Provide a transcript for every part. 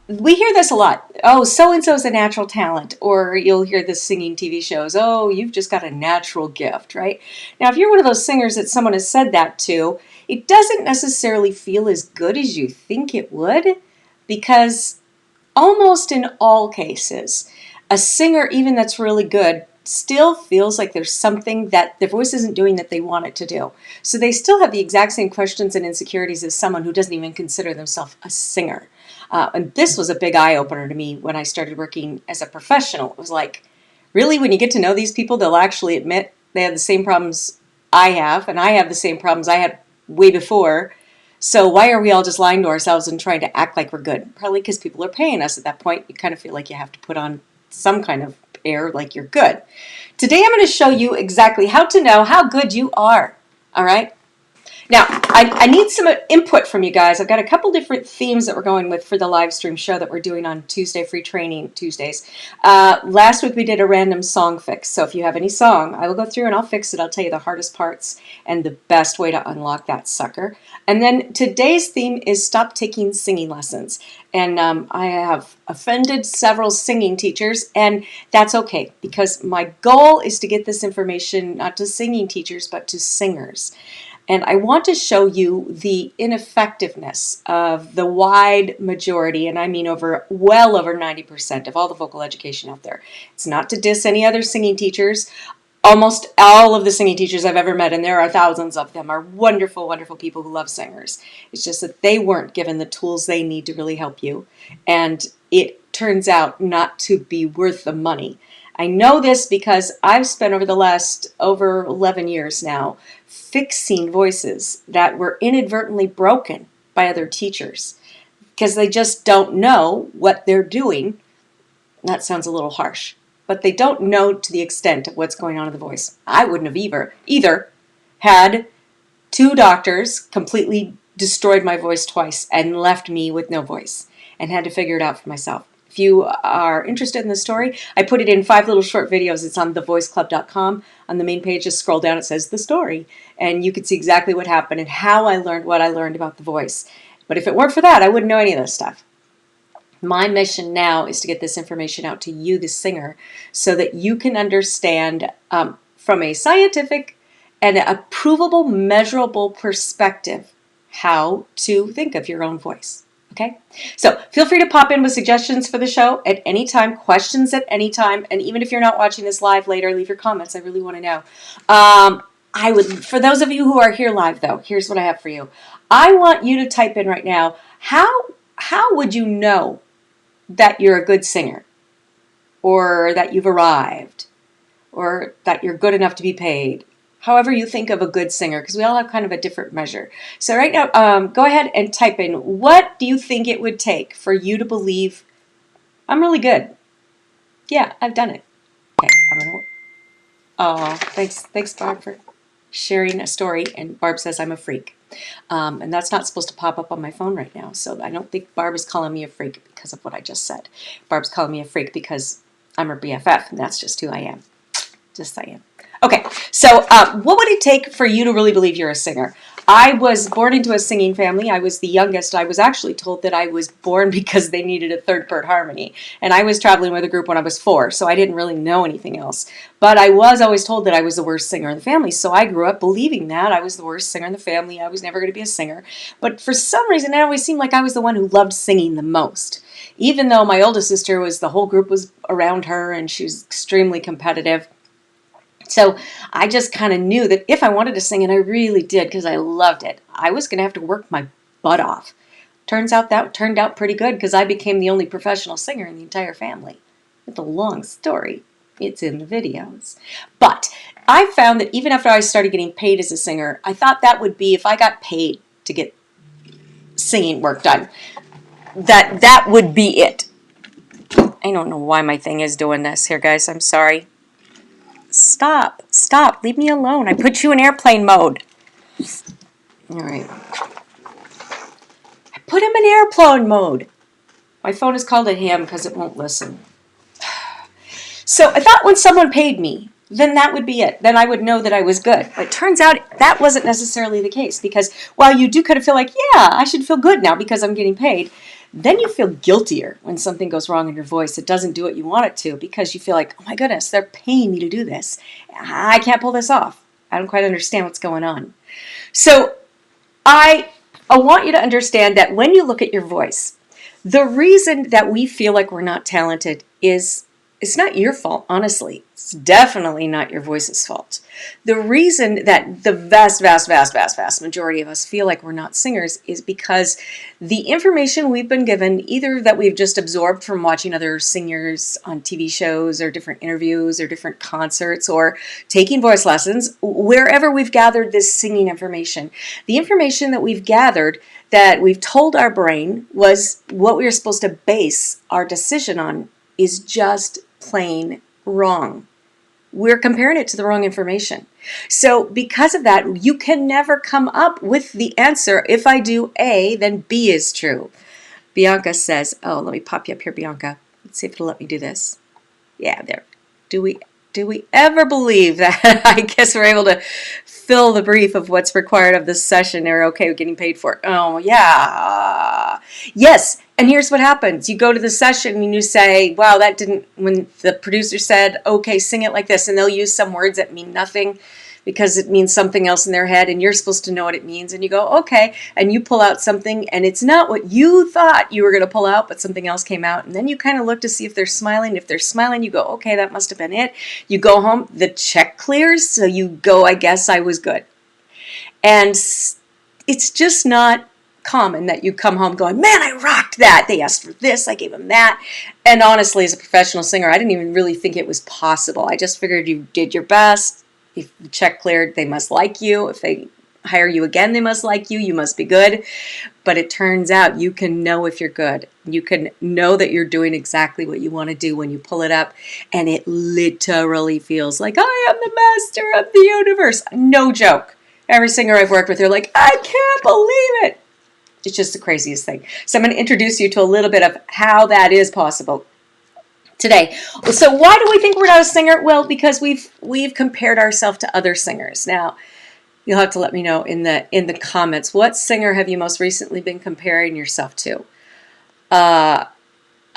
we hear this a lot. Oh, so-and-so's a natural talent. Or you'll hear the singing TV shows. Oh, you've just got a natural gift, right? Now, if you're one of those singers that someone has said that to, it doesn't necessarily feel as good as you think it would, because almost in all cases, a singer, even that's really good, still feels like there's something that their voice isn't doing that they want it to do. So they still have the exact same questions and insecurities as someone who doesn't even consider themselves a singer. And this was a big eye-opener to me when I started working as a professional. It was like, really, when you get to know these people, they'll actually admit they have the same problems I have, and I have the same problems I had way before. So why are we all just lying to ourselves and trying to act like we're good? Probably because people are paying us at that point. You kind of feel like you have to put on some kind of air like you're good. Today I'm going to show you exactly how to know how good you are. All right? Now, I need some input from you guys. I've got a couple different themes that we're going with for the live stream show that we're doing on Tuesday, free training Tuesdays. Last week we did a random song fix. So if you have any song, I will go through and I'll fix it. I'll tell you the hardest parts and the best way to unlock that sucker. And then today's theme is stop taking singing lessons. And I have offended several singing teachers, and that's okay, because my goal is to get this information not to singing teachers, but to singers. And I want to show you the ineffectiveness of the wide majority, and I mean well over 90% of all the vocal education out there. It's not to diss any other singing teachers. Almost all of the singing teachers I've ever met, and there are thousands of them, are wonderful, wonderful people who love singers. It's just that they weren't given the tools they need to really help you. And it turns out not to be worth the money. I know this because I've spent over the last over 11 years now fixing voices that were inadvertently broken by other teachers because they just don't know what they're doing. That sounds a little harsh, but they don't know to the extent of what's going on in the voice. I wouldn't have either had two doctors completely destroyed my voice twice and left me with no voice and had to figure it out for myself. If you are interested in the story, I put it in 5 little short videos. It's on thevoiceclub.com. On the main page, just scroll down, it says the story. And you can see exactly what happened and how I learned what I learned about the voice. But if it weren't for that, I wouldn't know any of this stuff. My mission now is to get this information out to you, the singer, so that you can understand from a scientific and a provable, measurable perspective how to think of your own voice. Okay? So feel free to pop in with suggestions for the show at any time, questions at any time, and even if you're not watching this live later, leave your comments. I really want to know. For those of you who are here live, though, here's what I have for you. I want you to type in right now, how would you know that you're a good singer, or that you've arrived, or that you're good enough to be paid? However you think of a good singer, because we all have kind of a different measure. So right now, go ahead and type in, what do you think it would take for you to believe I'm really good? Yeah, I've done it. Okay, I'm gonna. Oh, thanks, Barb, for sharing a story. And Barb says I'm a freak, and that's not supposed to pop up on my phone right now. So I don't think Barb is calling me a freak because of what I just said. Barb's calling me a freak because I'm her BFF, and that's just who I am. Just saying. Okay, so what would it take for you to really believe you're a singer? I was born into a singing family. I was the youngest. I was actually told that I was born because they needed a third part harmony. And I was traveling with a group when I was 4, so I didn't really know anything else. But I was always told that I was the worst singer in the family, so I grew up believing that I was the worst singer in the family. I was never going to be a singer. But for some reason, it always seemed like I was the one who loved singing the most. Even though my oldest sister the whole group was around her, and she was extremely competitive. So I just kind of knew that if I wanted to sing, and I really did because I loved it, I was going to have to work my butt off. Turns out that turned out pretty good because I became the only professional singer in the entire family. It's a long story. It's in the videos. But I found that even after I started getting paid as a singer, I thought that would be, if I got paid to get singing work done, that would be it. I don't know why my thing is doing this here, guys. I'm sorry. Stop. Leave me alone. I put you in airplane mode. All right. I put him in airplane mode. My phone is called a ham because it won't listen. So I thought when someone paid me, then that would be it. Then I would know that I was good. But it turns out that wasn't necessarily the case, because while you do kind of feel like, yeah, I should feel good now because I'm getting paid, then you feel guiltier when something goes wrong in your voice. It doesn't do what you want it to because you feel like, oh my goodness, they're paying me to do this. I can't pull this off. I don't quite understand what's going on. So I want you to understand that when you look at your voice, the reason that we feel like we're not talented is it's not your fault, honestly. It's definitely not your voice's fault. The reason that the vast majority of us feel like we're not singers is because the information we've been given, either that we've just absorbed from watching other singers on TV shows or different interviews or different concerts or taking voice lessons, wherever we've gathered this singing information, the information that we've gathered that we've told our brain was what we were supposed to base our decision on is just plain wrong. We're comparing it to the wrong information. So because of that, you can never come up with the answer. If I do A, then B is true. Bianca says, oh, let me pop you up here, Bianca. Let's see if it'll let me do this. Yeah, there. Do we ever believe that? I guess we're able to fill the brief of what's required of this session. They're okay with getting paid for it. Oh, yeah. Yes. And here's what happens. You go to the session and you say, wow, that didn't, when the producer said, okay, sing it like this, and they'll use some words that mean nothing because it means something else in their head, and you're supposed to know what it means, and you go, okay, and you pull out something, and it's not what you thought you were going to pull out, but something else came out, and then you kind of look to see if they're smiling. If they're smiling, you go, okay, that must have been it. You go home, the check clears, so you go, I guess I was good. And it's just not common that you come home going, man, I rocked that. They asked for this, I gave them that. And honestly, as a professional singer, I didn't even really think it was possible. I just figured you did your best. If the check cleared, they must like you. If they hire you again, they must like you. You must be good. But it turns out you can know if you're good. You can know that you're doing exactly what you want to do when you pull it up. And it literally feels like I am the master of the universe. No joke. Every singer I've worked with, they're like, I can't believe it. It's just the craziest thing. So I'm going to introduce you to a little bit of how that is possible today. So why do we think we're not a singer? Well, because we've compared ourselves to other singers. Now, you'll have to let me know in the comments, what singer have you most recently been comparing yourself to?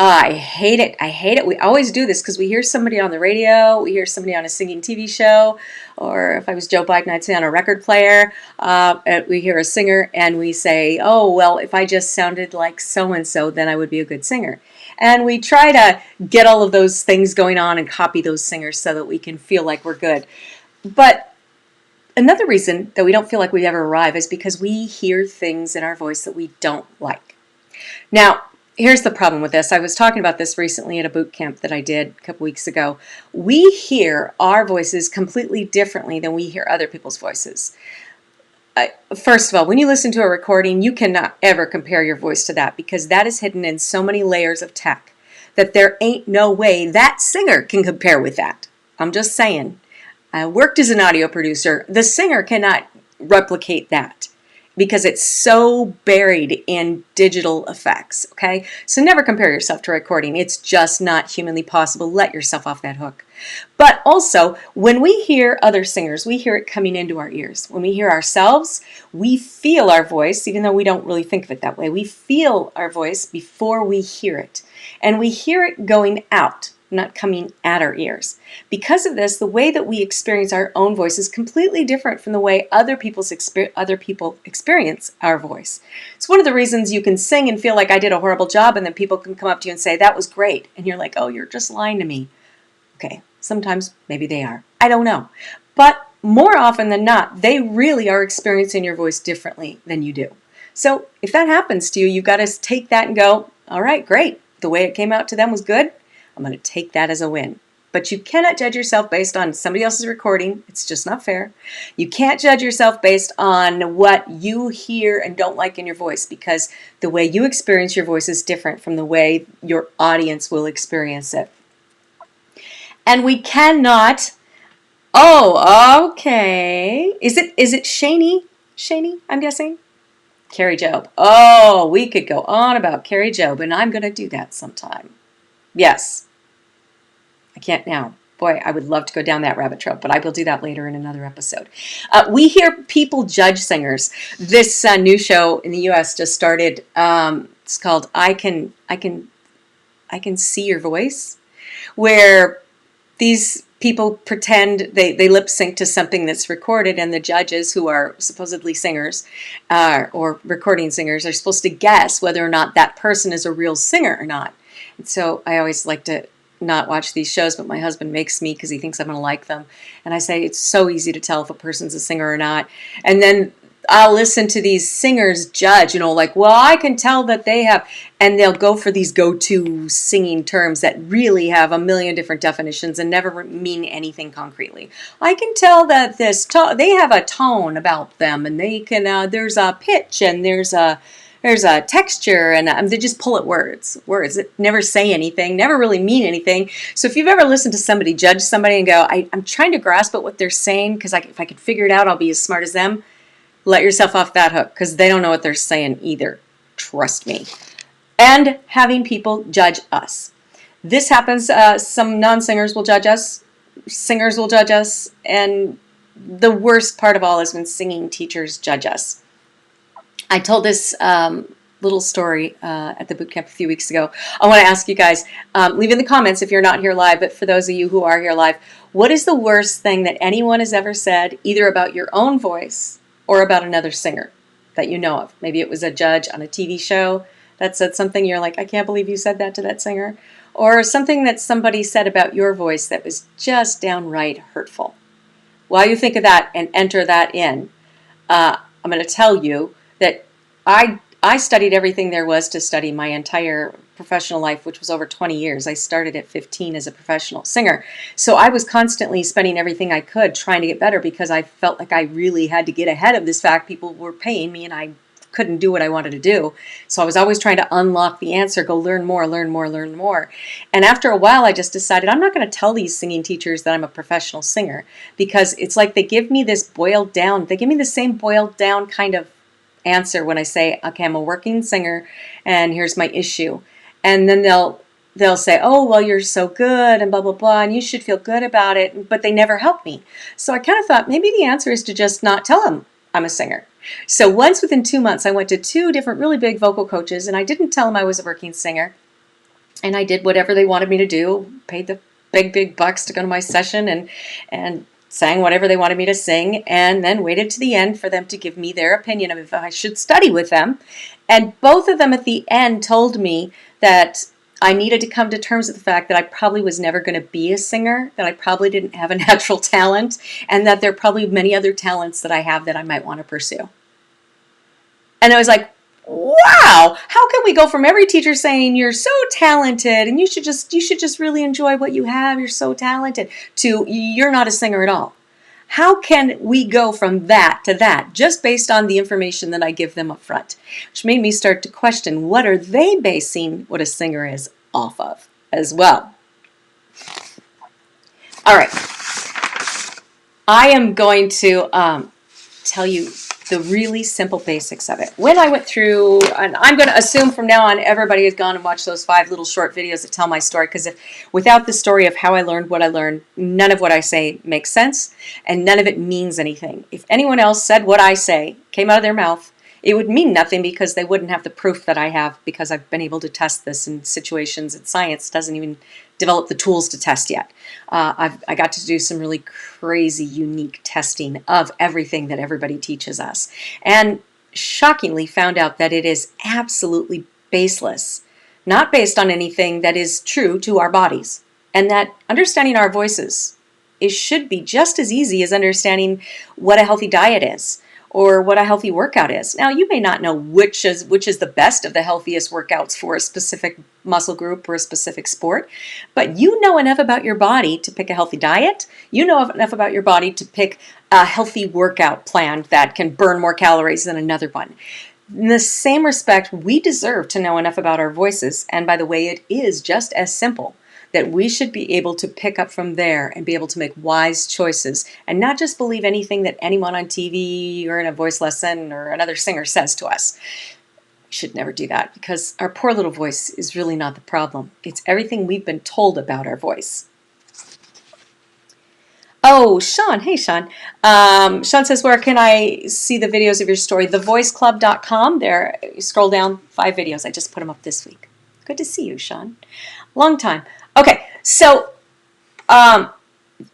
I hate it. I hate it. We always do this because we hear somebody on the radio, we hear somebody on a singing TV show, or if I was Joe Biden, I'd say on a record player. We hear a singer and we say, oh, well, if I just sounded like so-and-so, then I would be a good singer. And we try to get all of those things going on and copy those singers so that we can feel like we're good. But another reason that we don't feel like we ever arrive is because we hear things in our voice that we don't like. Now, here's the problem with this. I was talking about this recently at a boot camp that I did a couple weeks ago. We hear our voices completely differently than we hear other people's voices. First of all, when you listen to a recording, you cannot ever compare your voice to that because that is hidden in so many layers of tech that there ain't no way that singer can compare with that. I'm just saying. I worked as an audio producer. The singer cannot replicate that because it's so buried in digital effects, okay? So never compare yourself to a recording. It's just not humanly possible. Let yourself off that hook. But also, when we hear other singers, we hear it coming into our ears. When we hear ourselves, we feel our voice, even though we don't really think of it that way. We feel our voice before we hear it. And we hear it going out, not coming at our ears. Because of this, the way that we experience our own voice is completely different from the way other people experience our voice. It's one of the reasons you can sing and feel like I did a horrible job, and then people can come up to you and say, that was great. And you're like, oh, you're just lying to me. Okay, sometimes maybe they are. I don't know. But more often than not, they really are experiencing your voice differently than you do. So if that happens to you, you've got to take that and go, all right, great. The way it came out to them was good. I'm going to take that as a win. But you cannot judge yourself based on somebody else's recording. It's just not fair. You can't judge yourself based on what you hear and don't like in your voice because the way you experience your voice is different from the way your audience will experience it. And we cannot, oh, okay. Is it Shaney? Shaney, I'm guessing? Carrie Job. Oh, we could go on about Carrie Job, and I'm going to do that sometime. Yes. I can't now. Boy, I would love to go down that rabbit trail, but I will do that later in another episode. We hear people judge singers. This new show in the U.S. just started. It's called I Can See Your Voice, where these people pretend they lip sync to something that's recorded, and the judges, who are supposedly singers or recording singers, are supposed to guess whether or not that person is a real singer or not. And so I always like to not watch these shows, but my husband makes me because he thinks I'm going to like them. And I say it's so easy to tell if a person's a singer or not. And then I'll listen to these singers judge, like, well, I can tell that they have, and they'll go for these go-to singing terms that really have a million different definitions and never mean anything concretely. I can tell that they have a tone about them, and they can, there's a pitch, and there's a texture, and they just pull at words that never say anything, never really mean anything. So if you've ever listened to somebody judge somebody and go, I'm trying to grasp at what they're saying, because if I could figure it out, I'll be as smart as them. Let yourself off that hook, because they don't know what they're saying either. Trust me. And having people judge us. This happens. Some non-singers will judge us. Singers will judge us. And the worst part of all is when singing teachers judge us. I told this little story at the boot camp a few weeks ago. I want to ask you guys, leave in the comments if you're not here live, but for those of you who are here live, what is the worst thing that anyone has ever said, either about your own voice or about another singer that you know of? Maybe it was a judge on a TV show that said something you're like, I can't believe you said that to that singer. Or something that somebody said about your voice that was just downright hurtful. While you think of that and enter that in, I'm going to tell you that I studied everything there was to study my entire professional life, which was over 20 years. I started at 15 as a professional singer. So I was constantly spending everything I could trying to get better, because I felt like I really had to get ahead of this fact. People were paying me and I couldn't do what I wanted to do. So I was always trying to unlock the answer, go learn more, learn more, learn more. And after a while, I just decided I'm not going to tell these singing teachers that I'm a professional singer, because it's like they give me the same boiled down kind of answer when I say, okay, I'm a working singer and here's my issue. And then they'll say, oh, well, you're so good and blah, blah, blah, and you should feel good about it. But they never help me. So I kind of thought maybe the answer is to just not tell them I'm a singer. So once within 2 months, I went to 2 different really big vocal coaches, and I didn't tell them I was a working singer. And I did whatever they wanted me to do, paid the big bucks to go to my session, and sang whatever they wanted me to sing, and then waited to the end for them to give me their opinion of if I should study with them. And both of them at the end told me that I needed to come to terms with the fact that I probably was never going to be a singer, that I probably didn't have a natural talent, and that there are probably many other talents that I have that I might want to pursue. And I was like, wow, how can we go from every teacher saying you're so talented and you should just really enjoy what you have, you're so talented, to you're not a singer at all? How can we go from that to that just based on the information that I give them up front? Which made me start to question, what are they basing what a singer is off of as well? All right. I am going to tell you the really simple basics of it. When I went through, and I'm going to assume from now on everybody has gone and watched those 5 little short videos that tell my story, because without the story of how I learned what I learned, none of what I say makes sense, and none of it means anything. If anyone else said what I say came out of their mouth, it would mean nothing, because they wouldn't have the proof that I have, because I've been able to test this in situations that science doesn't even develop the tools to test yet. I got to do some really crazy, unique testing of everything that everybody teaches us, and shockingly found out that it is absolutely baseless, not based on anything that is true to our bodies, and that understanding our voices should be just as easy as understanding what a healthy diet is, or what a healthy workout is. Now, you may not know which is the best of the healthiest workouts for a specific muscle group or a specific sport, but you know enough about your body to pick a healthy diet. You know enough about your body to pick a healthy workout plan that can burn more calories than another one. In the same respect, we deserve to know enough about our voices, and by the way, it is just as simple, that we should be able to pick up from there and be able to make wise choices and not just believe anything that anyone on TV or in a voice lesson or another singer says to us. We should never do that, because our poor little voice is really not the problem. It's everything we've been told about our voice. Oh, Sean. Hey, Sean. Sean says, where can I see the videos of your story? Thevoiceclub.com. There, you scroll down, 5 videos. I just put them up this week. Good to see you, Sean. Long time. Okay, so um,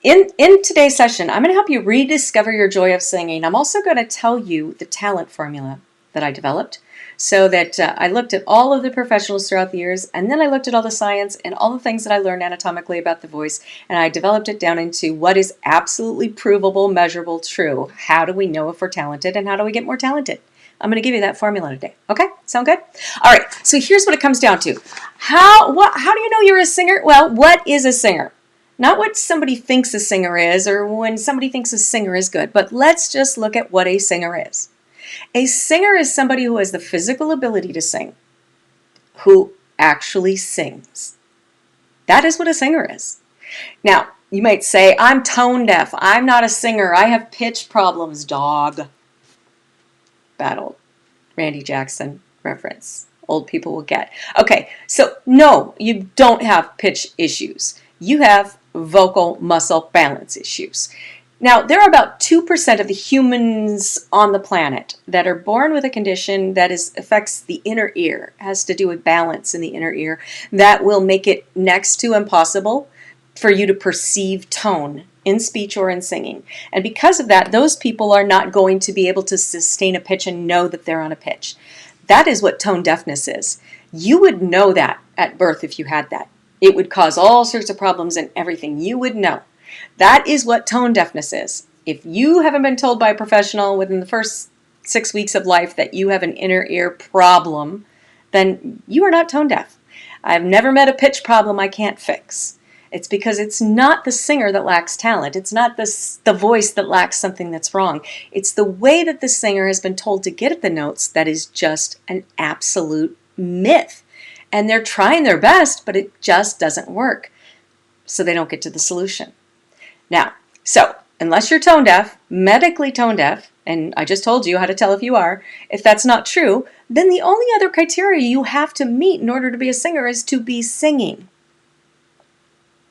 in today's session, I'm going to help you rediscover your joy of singing. I'm also going to tell you the talent formula that I developed, so that I looked at all of the professionals throughout the years, and then I looked at all the science and all the things that I learned anatomically about the voice, and I developed it down into what is absolutely provable, measurable, true. How do we know if we're talented, and how do we get more talented? I'm going to give you that formula today. Okay? Sound good? All right. So here's what it comes down to. How do you know you're a singer? Well, what is a singer? Not what somebody thinks a singer is, or when somebody thinks a singer is good, but let's just look at what a singer is. A singer is somebody who has the physical ability to sing, who actually sings. That is what a singer is. Now, you might say, I'm tone deaf. I'm not a singer. I have pitch problems, dog. Bad old Randy Jackson reference. Old people will get. Okay, so no, you don't have pitch issues. You have vocal muscle balance issues. Now, there are about 2% of the humans on the planet that are born with a condition that affects the inner ear, has to do with balance in the inner ear, that will make it next to impossible for you to perceive tone in speech or in singing. And because of that, those people are not going to be able to sustain a pitch and know that they're on a pitch. That is what tone deafness is. You would know that at birth if you had that. It would cause all sorts of problems and everything. You would know. That is what tone deafness is. If you haven't been told by a professional within the first 6 weeks of life that you have an inner ear problem, then you are not tone deaf. I've never met a pitch problem I can't fix. It's because it's not the singer that lacks talent. It's not the voice that lacks something that's wrong. It's the way that the singer has been told to get at the notes that is just an absolute myth. And they're trying their best, but it just doesn't work. So they don't get to the solution. Now, so unless you're tone deaf, medically tone deaf, and I just told you how to tell if you are, if that's not true, then the only other criteria you have to meet in order to be a singer is to be singing.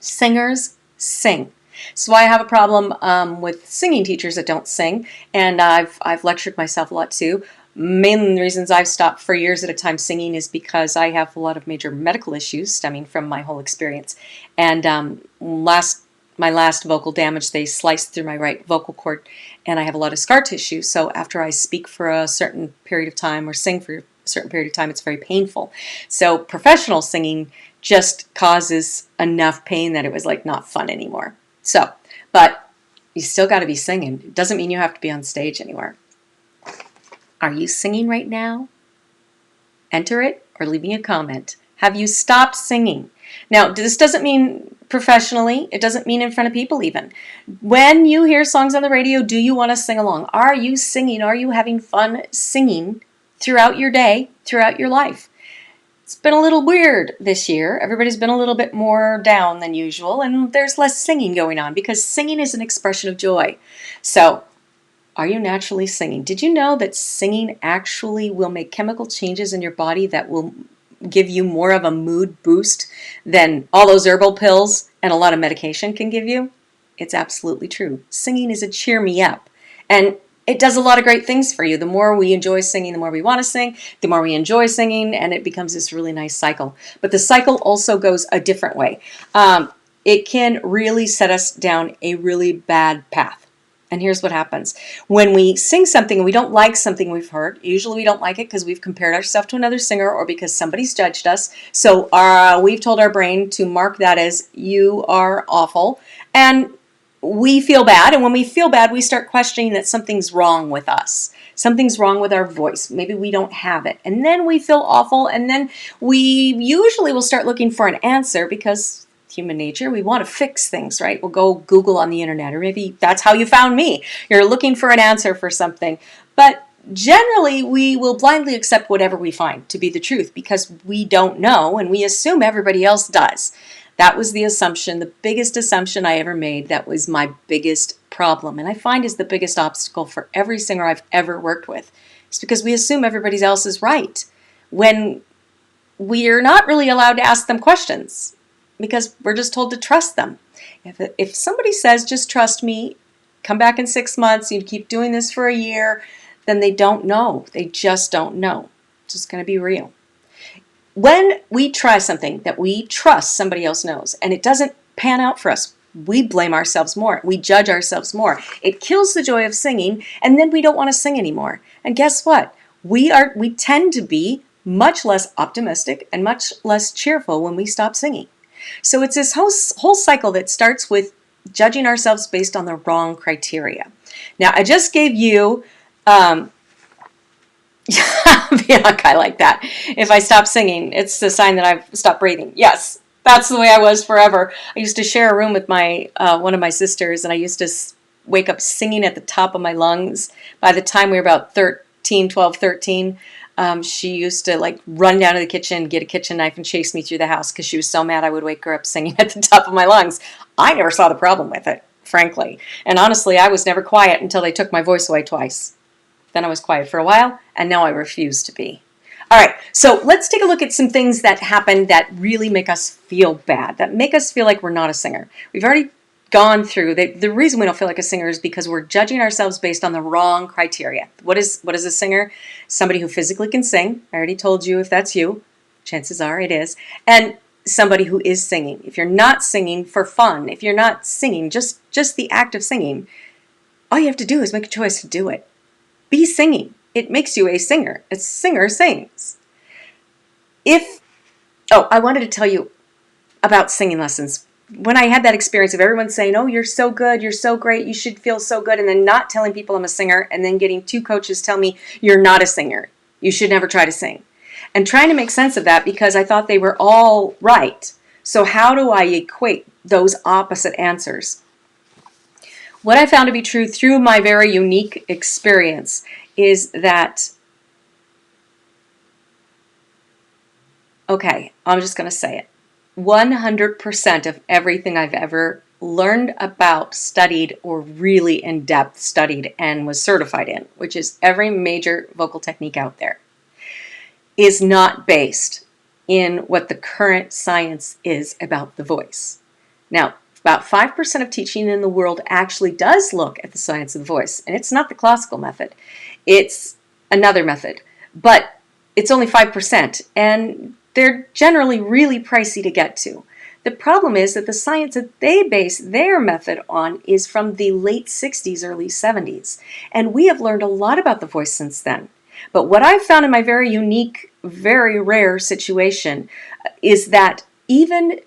Singers sing. So I have a problem with singing teachers that don't sing, and I've lectured myself a lot too. Main reasons I've stopped for years at a time singing is because I have a lot of major medical issues stemming from my whole experience. And my last vocal damage, they sliced through my right vocal cord, and I have a lot of scar tissue. So after I speak for a certain period of time or sing for a certain period of time, it's very painful. So professional singing just causes enough pain that it was like not fun anymore. So, but you still got to be singing. It doesn't mean you have to be on stage anywhere. Are you singing right now? Enter it or leave me a comment. Have you stopped singing? Now, this doesn't mean professionally. It doesn't mean in front of people even. When you hear songs on the radio, do you want to sing along? Are you singing? Are you having fun singing throughout your day, throughout your life? It's been a little weird this year. Everybody's been a little bit more down than usual, and there's less singing going on because singing is an expression of joy. So, are you naturally singing? Did you know that singing actually will make chemical changes in your body that will give you more of a mood boost than all those herbal pills and a lot of medication can give you? It's absolutely true. Singing is a cheer me up. And it does a lot of great things for you. The more we enjoy singing, the more we want to sing, the more we enjoy singing, and it becomes this really nice cycle. But the cycle also goes a different way. It can really set us down a really bad path. And here's what happens. When we sing something and we don't like something we've heard, usually we don't like it because we've compared ourselves to another singer or because somebody's judged us. So we've told our brain to mark that as you are awful. And we feel bad, and when we feel bad, we start questioning that something's wrong with us. Something's wrong with our voice. Maybe we don't have it. And then we feel awful, and then we usually will start looking for an answer because human nature, we want to fix things, right? We'll go Google on the internet, or maybe that's how you found me. You're looking for an answer for something. But generally, we will blindly accept whatever we find to be the truth because we don't know, and we assume everybody else does. That was the assumption, the biggest assumption I ever made. That was my biggest problem. And I find is the biggest obstacle for every singer I've ever worked with. It's because we assume everybody else is right when we're not really allowed to ask them questions because we're just told to trust them. If somebody says, just trust me, come back in 6 months, you keep doing this for a year, then they don't know. They just don't know. It's just going to be real. When we try something that we trust somebody else knows and it doesn't pan out for us, we blame ourselves more. We judge ourselves more. It kills the joy of singing, and then we don't want to sing anymore. And guess what? We tend to be much less optimistic and much less cheerful when we stop singing. So it's this whole cycle that starts with judging ourselves based on the wrong criteria. Now, I just gave you Bianca, I like that. If I stop singing, it's the sign that I've stopped breathing. Yes, that's the way I was forever. I used to share a room with my one of my sisters, and I used to wake up singing at the top of my lungs. By the time we were about 12, 13, she used to like run down to the kitchen, get a kitchen knife, and chase me through the house because she was so mad I would wake her up singing at the top of my lungs. I never saw the problem with it, frankly. And honestly, I was never quiet until they took my voice away twice. Then I was quiet for a while, and now I refuse to be. All right, so let's take a look at some things that happen that really make us feel bad, that make us feel like we're not a singer. We've already gone through, the reason we don't feel like a singer is because we're judging ourselves based on the wrong criteria. What is a singer? Somebody who physically can sing. I already told you if that's you. Chances are it is. And somebody who is singing. If you're not singing for fun, if you're not singing, just the act of singing, all you have to do is make a choice to do it. Be singing. It makes you a singer. A singer sings. I wanted to tell you about singing lessons. When I had that experience of everyone saying, oh, you're so good, you're so great, you should feel so good, and then not telling people I'm a singer, and then getting 2 coaches tell me, you're not a singer. You should never try to sing. And trying to make sense of that because I thought they were all right. So how do I equate those opposite answers? What I found to be true through my very unique experience is that, okay, I'm just going to say it. 100% of everything I've ever learned about, studied, or really in-depth studied and was certified in, which is every major vocal technique out there, is not based in what the current science is about the voice. Now, about 5% of teaching in the world actually does look at the science of the voice, and it's not the classical method. It's another method, but it's only 5%, and they're generally really pricey to get to. The problem is that the science that they base their method on is from the late 60s, early 70s, and we have learned a lot about the voice since then. But what I've found in my very unique, very rare situation is that even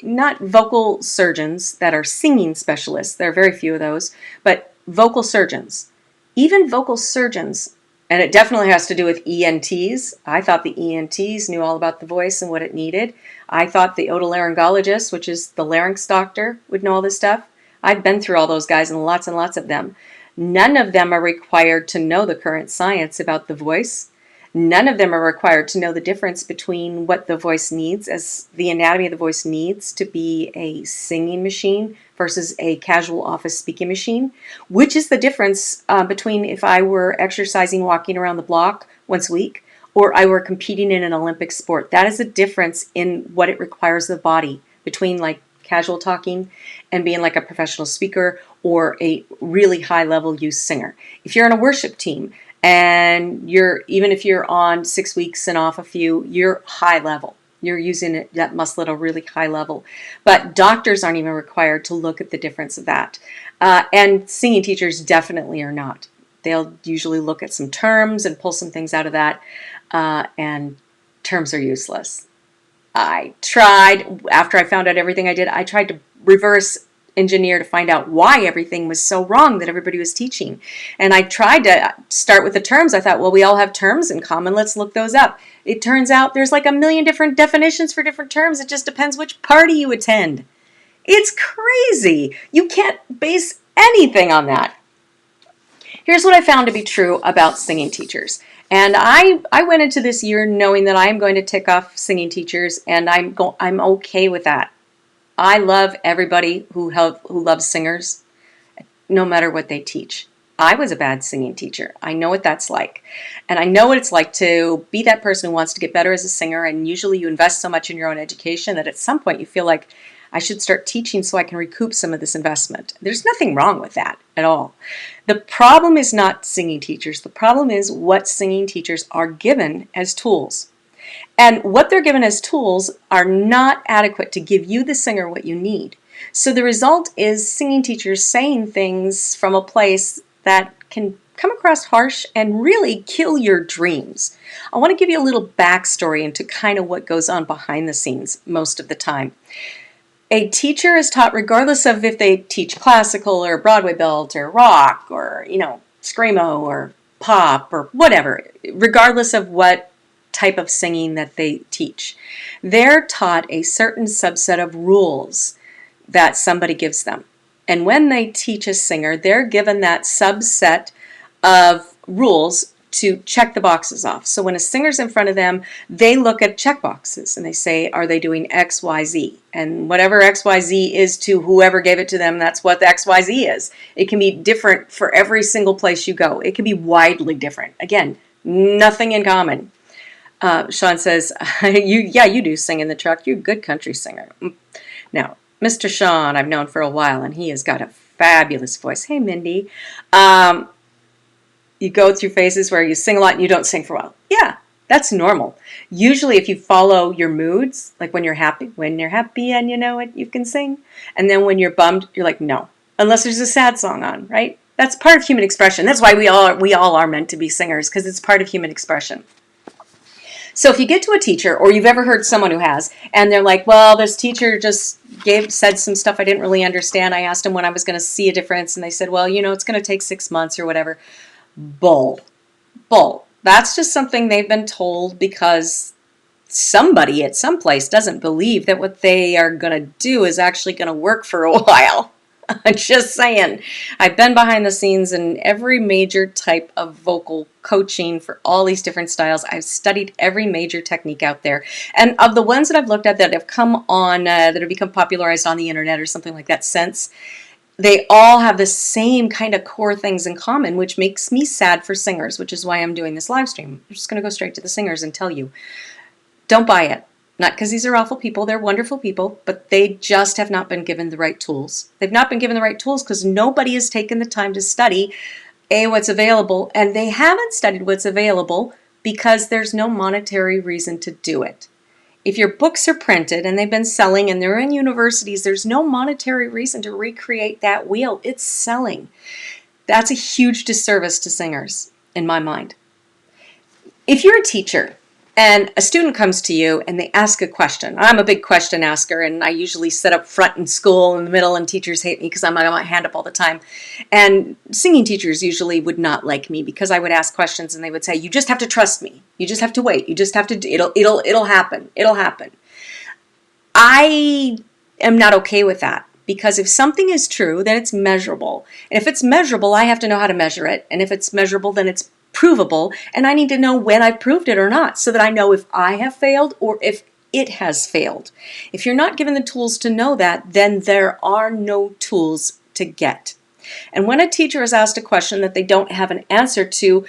not vocal surgeons that are singing specialists, there are very few of those, but vocal surgeons, even vocal surgeons, and it definitely has to do with ENTs. I thought the ENTs knew all about the voice and what it needed. I thought the otolaryngologist, which is the larynx doctor, would know all this stuff. I've been through all those guys and lots of them. None of them are required to know the current science about the voice. None of them are required to know the difference between what the voice needs, as the anatomy of the voice needs to be a singing machine versus a casual office speaking machine, which is the difference between if I were exercising, walking around the block once a week, or I were competing in an Olympic sport. That is the difference in what it requires of the body between like casual talking and being like a professional speaker or a really high level use singer. If you're on a worship team, and even if you're on 6 weeks and off a few, you're high level. You're using that muscle at a really high level. But doctors aren't even required to look at the difference of that. And singing teachers definitely are not. They'll usually look at some terms and pull some things out of that. And terms are useless. I tried, after I found out everything I did, I tried to reverse engineer to find out why everything was so wrong that everybody was teaching. And I tried to start with the terms. I thought, well, we all have terms in common. Let's look those up. It turns out there's like a million different definitions for different terms. It just depends which party you attend. It's crazy. You can't base anything on that. Here's what I found to be true about singing teachers. And I went into this year knowing that I am going to tick off singing teachers, and I'm okay with that. I love everybody who loves singers, no matter what they teach. I was a bad singing teacher. I know what that's like. And I know what it's like to be that person who wants to get better as a singer, and usually you invest so much in your own education that at some point you feel like, I should start teaching so I can recoup some of this investment. There's nothing wrong with that at all. The problem is not singing teachers. The problem is what singing teachers are given as tools. And what they're given as tools are not adequate to give you, the singer, what you need. So the result is singing teachers saying things from a place that can come across harsh and really kill your dreams. I want to give you a little backstory into kind of what goes on behind the scenes most of the time. A teacher is taught, regardless of if they teach classical or Broadway belt or rock or, screamo or pop or whatever, regardless of what type of singing that they teach. They're taught a certain subset of rules that somebody gives them. And when they teach a singer, they're given that subset of rules to check the boxes off. So when a singer's in front of them, they look at check boxes and they say, are they doing X, Y, Z? And whatever X, Y, Z is to whoever gave it to them, that's what the X, Y, Z is. It can be different for every single place you go. It can be widely different. Again, nothing in common. Sean says, you do sing in the truck. You're a good country singer. Now, Mr. Sean, I've known for a while, and he has got a fabulous voice. Hey, Mindy. You go through phases where you sing a lot and you don't sing for a while. Yeah, that's normal. Usually if you follow your moods, like when you're happy and you know it, you can sing. And then when you're bummed, you're like, no, unless there's a sad song on, right? That's part of human expression. That's why we all are meant to be singers, because it's part of human expression. So if you get to a teacher, or you've ever heard someone who has, and they're like, well, this teacher just said some stuff I didn't really understand. I asked them when I was going to see a difference, and they said, well, it's going to take 6 months or whatever. Bull. That's just something they've been told because somebody at some place doesn't believe that what they are going to do is actually going to work for a while. I'm just saying. I've been behind the scenes in every major type of vocal coaching for all these different styles. I've studied every major technique out there. And of the ones that I've looked at that have come on, that have become popularized on the internet or something like that since, they all have the same kind of core things in common, which makes me sad for singers, which is why I'm doing this live stream. I'm just going to go straight to the singers and tell you, don't buy it. Not because these are awful people. They're wonderful people, but they just have not been given the right tools. They've not been given the right tools because nobody has taken the time to study, what's available, and they haven't studied what's available because there's no monetary reason to do it. If your books are printed and they've been selling and they're in universities, there's no monetary reason to recreate that wheel. It's selling. That's a huge disservice to singers, in my mind. If you're a teacher and a student comes to you and they ask a question, I'm a big question asker, and I usually sit up front in school in the middle, and teachers hate me because I'm got my hand up all the time. And singing teachers usually would not like me because I would ask questions and they would say, you just have to trust me. You just have to wait. You just have to, it'll happen. It'll happen. I am not okay with that, because if something is true, then it's measurable. And if it's measurable, I have to know how to measure it. And if it's measurable, then it's provable, and I need to know when I've proved it or not, so that I know if I have failed or if it has failed. If you're not given the tools to know that, then there are no tools to get. And when a teacher is asked a question that they don't have an answer to,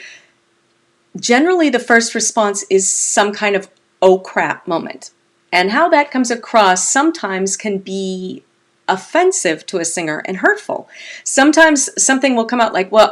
generally the first response is some kind of oh crap moment. And how that comes across sometimes can be offensive to a singer and hurtful. Sometimes something will come out like, well,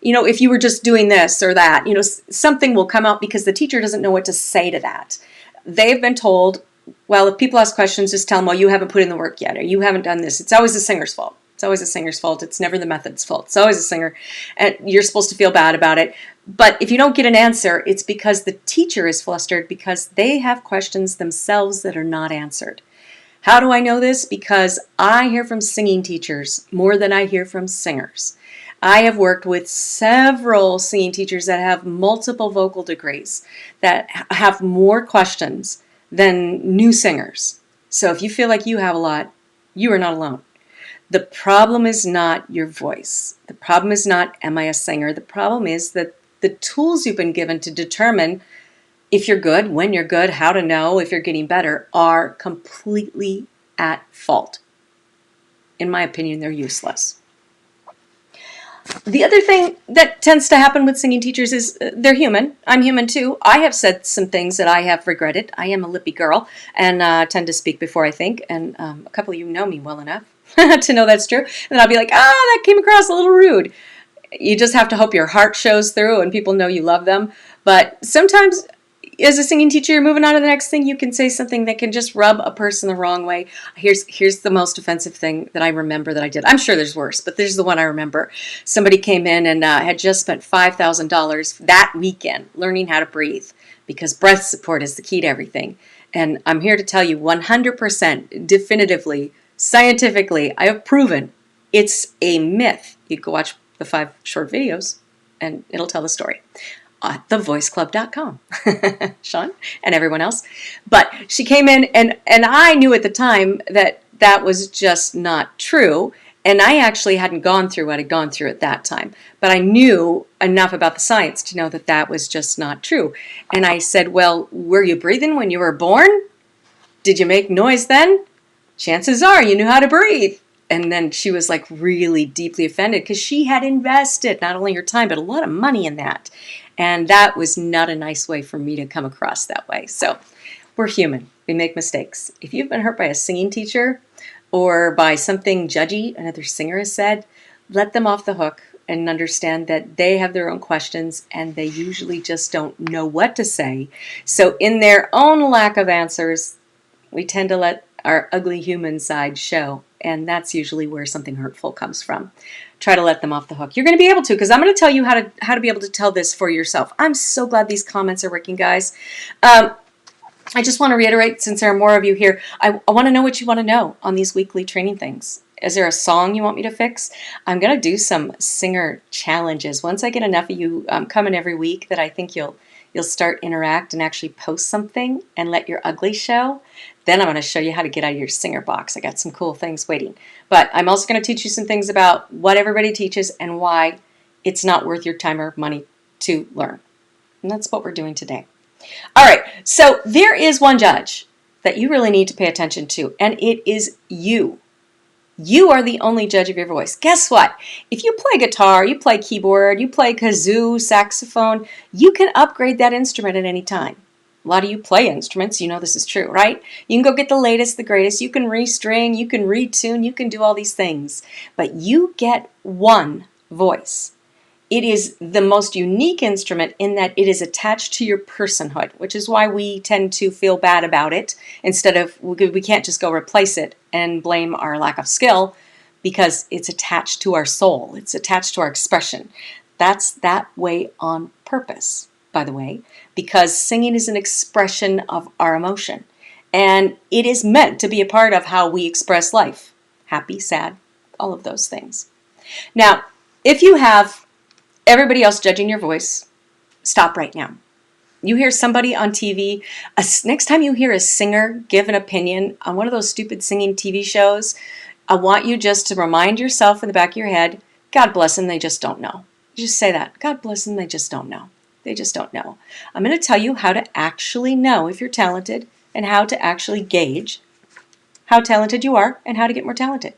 if you were just doing this or that, something will come out because the teacher doesn't know what to say to that. They've been told, well, if people ask questions, just tell them, well, you haven't put in the work yet, or you haven't done this. It's always the singer's fault. It's always the singer's fault. It's never the method's fault. It's always the singer, and you're supposed to feel bad about it. But if you don't get an answer, it's because the teacher is flustered because they have questions themselves that are not answered. How do I know this? Because I hear from singing teachers more than I hear from singers. I have worked with several singing teachers that have multiple vocal degrees, that have more questions than new singers. So if you feel like you have a lot, you are not alone. The problem is not your voice. The problem is not, am I a singer? The problem is that the tools you've been given to determine if you're good, when you're good, how to know if you're getting better, are completely at fault. In my opinion, they're useless. The other thing that tends to happen with singing teachers is they're human. I'm human too. I have said some things that I have regretted. I am a lippy girl and tend to speak before I think. And a couple of you know me well enough to know that's true. And then I'll be like, that came across a little rude. You just have to hope your heart shows through and people know you love them. But sometimes as a singing teacher, you're moving on to the next thing. You can say something that can just rub a person the wrong way. Here's the most offensive thing that I remember that I did. I'm sure there's worse, but this is the one I remember. Somebody came in and had just spent $5,000 that weekend learning how to breathe, because breath support is the key to everything. And I'm here to tell you 100% definitively, scientifically, I have proven it's a myth. You can go watch the 5 short videos and it'll tell the story at thevoiceclub.com. Sean and everyone else. But she came in and I knew at the time that that was just not true. And I actually hadn't gone through what I'd gone through at that time. But I knew enough about the science to know that that was just not true. And I said, well, were you breathing when you were born? Did you make noise then? Chances are you knew how to breathe. And then she was like really deeply offended because she had invested not only her time, but a lot of money in that. And that was not a nice way for me to come across that way. So we're human. We make mistakes. If you've been hurt by a singing teacher or by something judgy another singer has said, let them off the hook and understand that they have their own questions and they usually just don't know what to say. So in their own lack of answers, we tend to let our ugly human side show. And that's usually where something hurtful comes from. Try to let them off the hook. You're going to be able to, because I'm going to tell you how to be able to tell this for yourself. I'm so glad these comments are working, guys. I just want to reiterate, since there are more of you here, I want to know what you want to know on these weekly training things. Is there a song you want me to fix? I'm going to do some singer challenges. Once I get enough of you coming every week that I think you'll start interact and actually post something and let your ugly show, then I'm going to show you how to get out of your singer box. I got some cool things waiting. But I'm also going to teach you some things about what everybody teaches and why it's not worth your time or money to learn. And that's what we're doing today. All right, so there is one judge that you really need to pay attention to, and it is you. You are the only judge of your voice. Guess what? If you play guitar, you play keyboard, you play kazoo, saxophone, you can upgrade that instrument at any time. A lot of you play instruments, you know this is true, right? You can go get the latest, the greatest, you can restring, you can retune, you can do all these things. But you get one voice. It is the most unique instrument in that it is attached to your personhood, which is why we tend to feel bad about it instead of, we can't just go replace it and blame our lack of skill because it's attached to our soul. It's attached to our expression. That's that way on purpose, by the way, because singing is an expression of our emotion. And it is meant to be a part of how we express life. Happy, sad, all of those things. Now, if you have everybody else judging your voice, stop right now. You hear somebody on TV, next time you hear a singer give an opinion on one of those stupid singing TV shows, I want you just to remind yourself in the back of your head, God bless them, they just don't know. Just say that. God bless them, they just don't know. They just don't know. I'm going to tell you how to actually know if you're talented and how to actually gauge how talented you are and how to get more talented.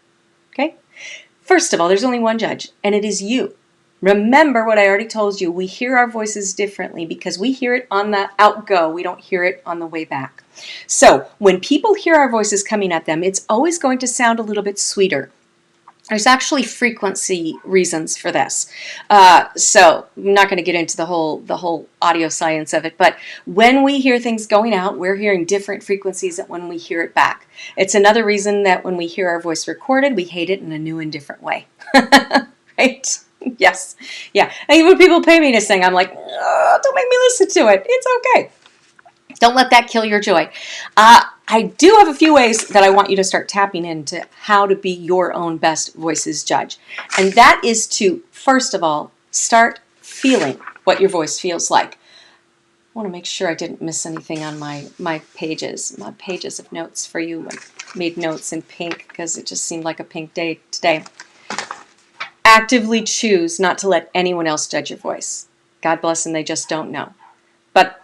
Okay? First of all, there's only one judge, and it is you. Remember what I already told you. We hear our voices differently because we hear it on the outgo. We don't hear it on the way back. So when people hear our voices coming at them, it's always going to sound a little bit sweeter. There's actually frequency reasons for this. So I'm not going to get into the whole audio science of it, but when we hear things going out, we're hearing different frequencies than when we hear it back. It's another reason that when we hear our voice recorded, we hate it in a new and different way. Right? Yes. Yeah. And even when people pay me to sing, I'm like, oh, don't make me listen to it. It's okay. Don't let that kill your joy. I do have a few ways that I want you to start tapping into how to be your own best voices judge. And that is to, first of all, start feeling what your voice feels like. I want to make sure I didn't miss anything on my pages of notes for you. I made notes in pink because it just seemed like a pink day today. Actively choose not to let anyone else judge your voice. God bless them, they just don't know. But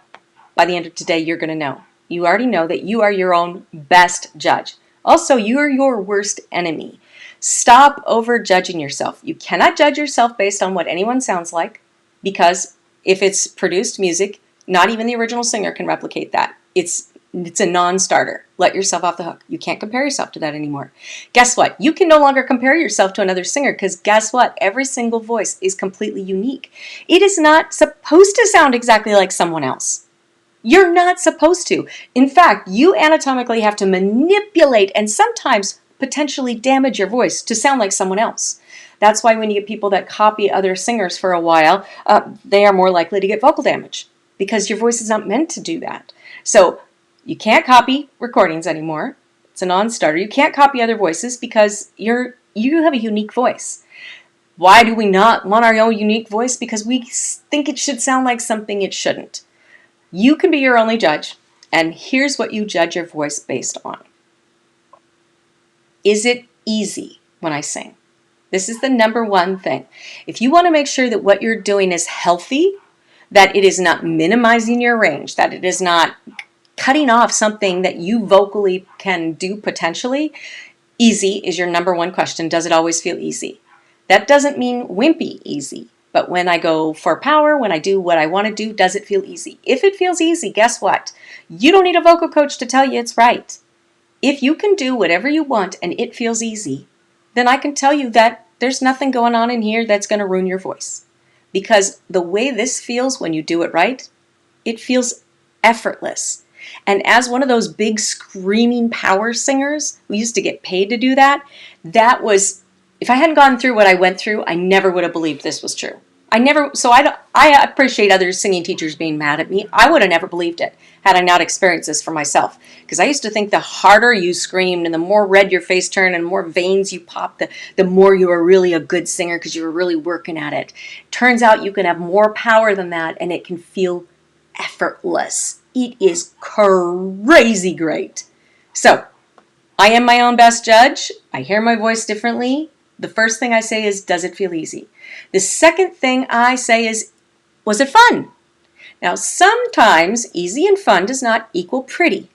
by the end of today, you're going to know. You already know that you are your own best judge. Also, you are your worst enemy. Stop over judging yourself. You cannot judge yourself based on what anyone sounds like, because if it's produced music, not even the original singer can replicate that. It's a non-starter. Let yourself off the hook. You can't compare yourself to that anymore. Guess what? You can no longer compare yourself to another singer, because guess what? Every single voice is completely unique. It is not supposed to sound exactly like someone else. You're not supposed to. In fact, you anatomically have to manipulate and sometimes potentially damage your voice to sound like someone else. That's why when you get people that copy other singers for a while, they are more likely to get vocal damage, because your voice is not meant to do that. So you can't copy recordings anymore. It's a non-starter. You can't copy other voices because you have a unique voice. Why do we not want our own unique voice? Because we think it should sound like something it shouldn't. You can be your only judge, and here's what you judge your voice based on. Is it easy when I sing? This is the number one thing. If you want to make sure that what you're doing is healthy, that it is not minimizing your range, that it is not cutting off something that you vocally can do potentially, easy is your number one question. Does it always feel easy? That doesn't mean wimpy easy. But when I go for power, when I do what I want to do, does it feel easy? If it feels easy, guess what? You don't need a vocal coach to tell you it's right. If you can do whatever you want and it feels easy, then I can tell you that there's nothing going on in here that's going to ruin your voice. Because the way this feels when you do it right, it feels effortless. And as one of those big screaming power singers who used to get paid to do that, that was, if I hadn't gone through what I went through, I never would have believed this was true. I appreciate other singing teachers being mad at me. I would have never believed it had I not experienced this for myself. Because I used to think the harder you screamed and the more red your face turned and more veins you popped, the more you were really a good singer because you were really working at it. Turns out you can have more power than that, and it can feel effortless. It is crazy great. So, I am my own best judge. I hear my voice differently. The first thing I say is, does it feel easy? The second thing I say is, was it fun? Now, sometimes easy and fun does not equal pretty,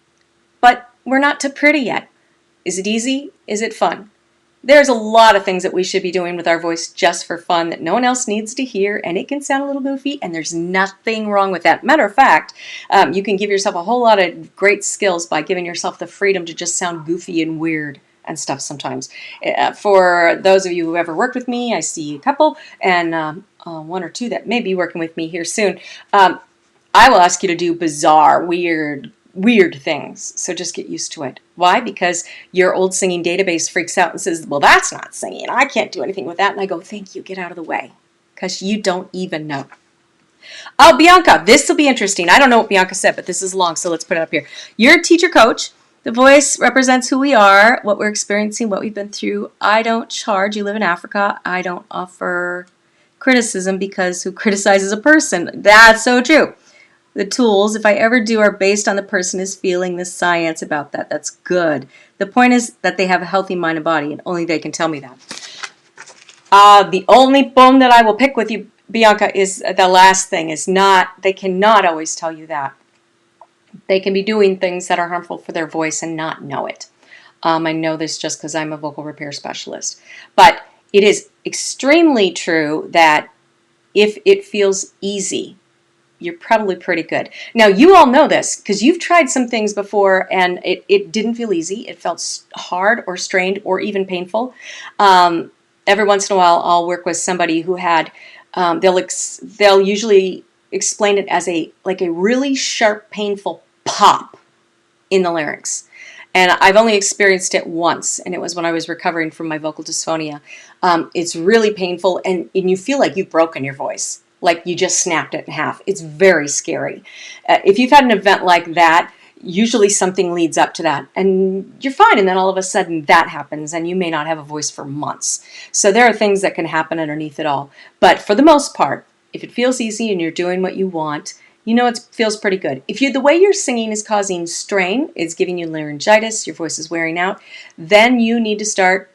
but we're not to pretty yet. Is it easy? Is it fun? There's a lot of things that we should be doing with our voice just for fun that no one else needs to hear, and it can sound a little goofy, and there's nothing wrong with that. Matter of fact, you can give yourself a whole lot of great skills by giving yourself the freedom to just sound goofy and weird and stuff sometimes. For those of you who ever worked with me, I see a couple, and one or two that may be working with me here soon. I will ask you to do bizarre, weird things. So just get used to it. Why? Because your old singing database freaks out and says, well, that's not singing. I can't do anything with that. And I go, thank you. Get out of the way. Because you don't even know. Oh, Bianca, this will be interesting. I don't know what Bianca said, but this is long, so let's put it up here. You're a teacher coach. The voice represents who we are, what we're experiencing, what we've been through. I don't charge. You live in Africa. I don't offer criticism, because who criticizes a person? That's so true. The tools, if I ever do, are based on the person is feeling, the science about that. That's good. The point is that they have a healthy mind and body, and only they can tell me that. The only bone that I will pick with you, Bianca, is the last thing. Is not, they cannot always tell you that. They can be doing things that are harmful for their voice and not know it. I know this just because I'm a vocal repair specialist. But it is extremely true that if it feels easy, you're probably pretty good. Now, you all know this because you've tried some things before and it didn't feel easy. It felt hard or strained or even painful. Every once in a while, I'll work with somebody who had, they'll usually explain it as a really sharp, painful pop in the larynx. And I've only experienced it once, and it was when I was recovering from my vocal dysphonia. It's really painful, and you feel like you've broken your voice. Like you just snapped it in half. It's very scary. If you've had an event like that, usually something leads up to that and you're fine. And then all of a sudden that happens and you may not have a voice for months. So there are things that can happen underneath it all. But for the most part, if it feels easy and you're doing what you want, you know it feels pretty good. If the way you're singing is causing strain, it's giving you laryngitis, your voice is wearing out, then you need to start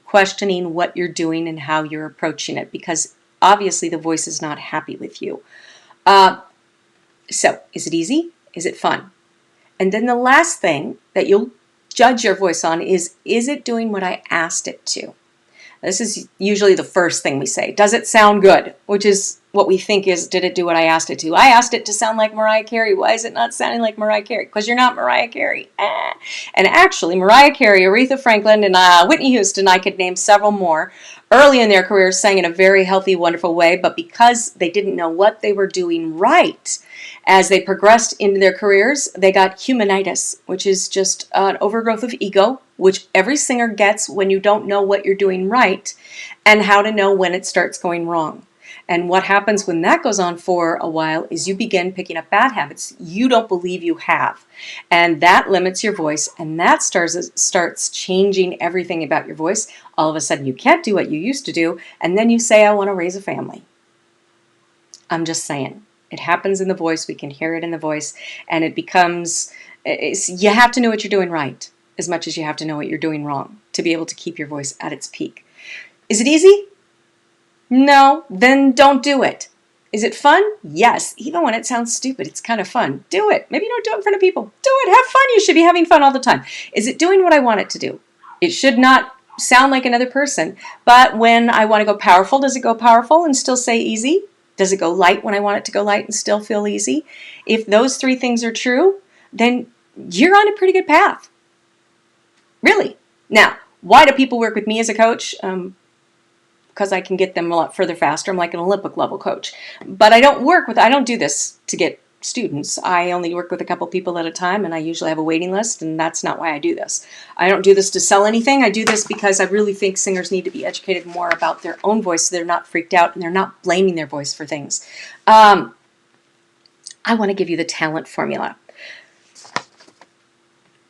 questioning what you're doing and how you're approaching it, because obviously the voice is not happy with you. So, is it easy? Is it fun? And then the last thing that you'll judge your voice on is it doing what I asked it to? This is usually the first thing we say. Does it sound good? Which is what we think is, did it do what I asked it to? I asked it to sound like Mariah Carey. Why is it not sounding like Mariah Carey? Because you're not Mariah Carey. And actually, Mariah Carey, Aretha Franklin, and Whitney Houston, I could name several more, early in their careers sang in a very healthy, wonderful way, but because they didn't know what they were doing right, as they progressed into their careers, they got humanitis, which is just an overgrowth of ego, which every singer gets when you don't know what you're doing right and how to know when it starts going wrong. And what happens when that goes on for a while is you begin picking up bad habits you don't believe you have. And that limits your voice, and that starts changing everything about your voice. All of a sudden you can't do what you used to do, and then you say, I want to raise a family. I'm just saying. It happens in the voice. We can hear it in the voice, and it becomes, you have to know what you're doing right as much as you have to know what you're doing wrong to be able to keep your voice at its peak. Is it easy? No, then don't do it. Is it fun? Yes. Even when it sounds stupid, it's kind of fun. Do it. Maybe don't do it in front of people. Do it. Have fun. You should be having fun all the time. Is it doing what I want it to do? It should not sound like another person. But when I want to go powerful, does it go powerful and still say easy? Does it go light when I want it to go light and still feel easy? If those three things are true, then you're on a pretty good path. Really. Now, why do people work with me as a coach? Because I can get them a lot further faster. I'm like an Olympic level coach. But I don't do this to get students. I only work with a couple people at a time, and I usually have a waiting list, and that's not why I do this. I don't do this to sell anything. I do this because I really think singers need to be educated more about their own voice so they're not freaked out and they're not blaming their voice for things. I want to give you the talent formula.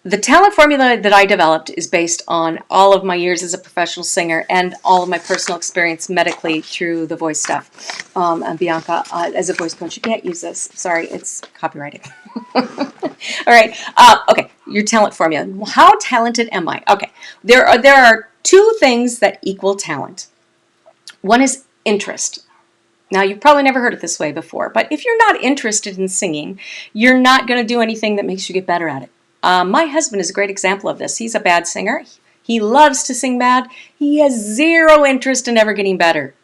The talent formula that I developed is based on all of my years as a professional singer and all of my personal experience medically through the voice stuff. And Bianca, as a voice coach, you can't use this. Sorry, it's copyrighted. All right. Okay, your talent formula. How talented am I? Okay, there are two things that equal talent. One is interest. Now, you've probably never heard it this way before, but if you're not interested in singing, you're not going to do anything that makes you get better at it. My husband is a great example of this. He's a bad singer. He loves to sing bad. He has zero interest in ever getting better.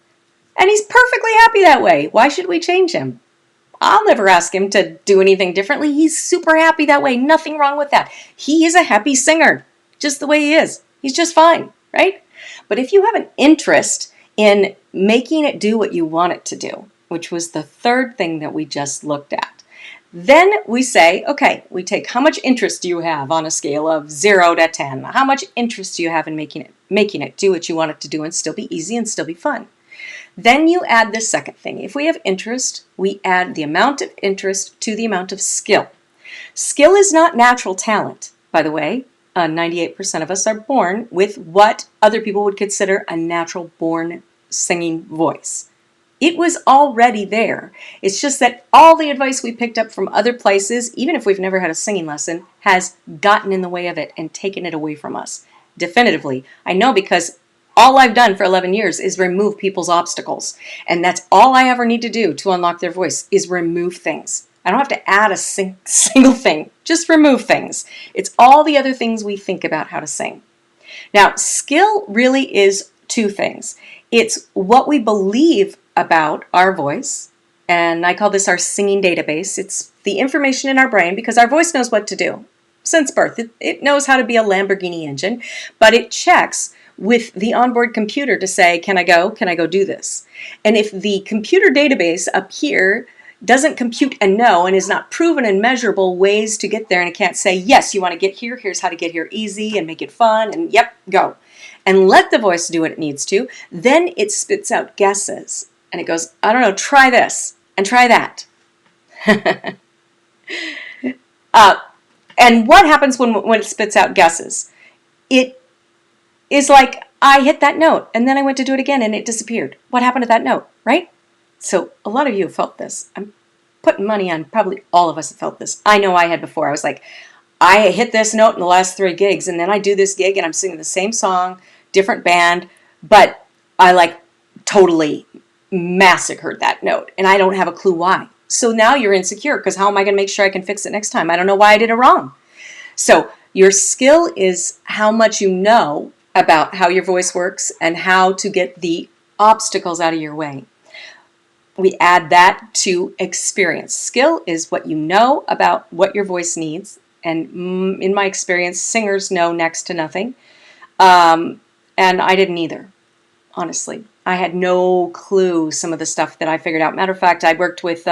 And he's perfectly happy that way. Why should we change him? I'll never ask him to do anything differently. He's super happy that way. Nothing wrong with that. He is a happy singer, just the way he is. He's just fine, right? But if you have an interest in making it do what you want it to do, which was the third thing that we just looked at, then we say, okay, we take how much interest do you have on a scale of 0 to 10? How much interest do you have in making it do what you want it to do and still be easy and still be fun? Then you add the second thing. If we have interest, we add the amount of interest to the amount of skill. Skill is not natural talent, by the way. 98% of us are born with what other people would consider a natural born singing voice. It was already there. It's just that all the advice we picked up from other places, even if we've never had a singing lesson, has gotten in the way of it and taken it away from us. Definitively. I know, because all I've done for 11 years is remove people's obstacles. And that's all I ever need to do to unlock their voice, is remove things. I don't have to add a single thing. Just remove things. It's all the other things we think about how to sing. Now, skill really is two things. It's what we believe about our voice, and I call this our singing database. It's the information in our brain, because our voice knows what to do since birth. It knows how to be a Lamborghini engine, but it checks with the onboard computer to say, can I go do this? And if the computer database up here doesn't compute and know, and is not proven and measurable ways to get there, and it can't say, yes, you want to get here, here's how to get here easy and make it fun, and yep, go. And let the voice do what it needs to, then it spits out guesses. And it goes, I don't know, try this and try that. And what happens when it spits out guesses? It is like, I hit that note, and then I went to do it again, and it disappeared. What happened to that note, right? So a lot of you have felt this. I'm putting money on probably all of us have felt this. I know I had before. I was like, I hit this note in the last 3 gigs, and then I do this gig, and I'm singing the same song, different band, but I like totally massacred that note, and I don't have a clue why. So now you're insecure, because how am I going to make sure I can fix it next time? I don't know why I did it wrong. So your skill is how much you know about how your voice works and how to get the obstacles out of your way. We add that to experience. Skill is what you know about what your voice needs. And in my experience, singers know next to nothing. And I didn't either, honestly. I had no clue some of the stuff that I figured out. Matter of fact, I worked with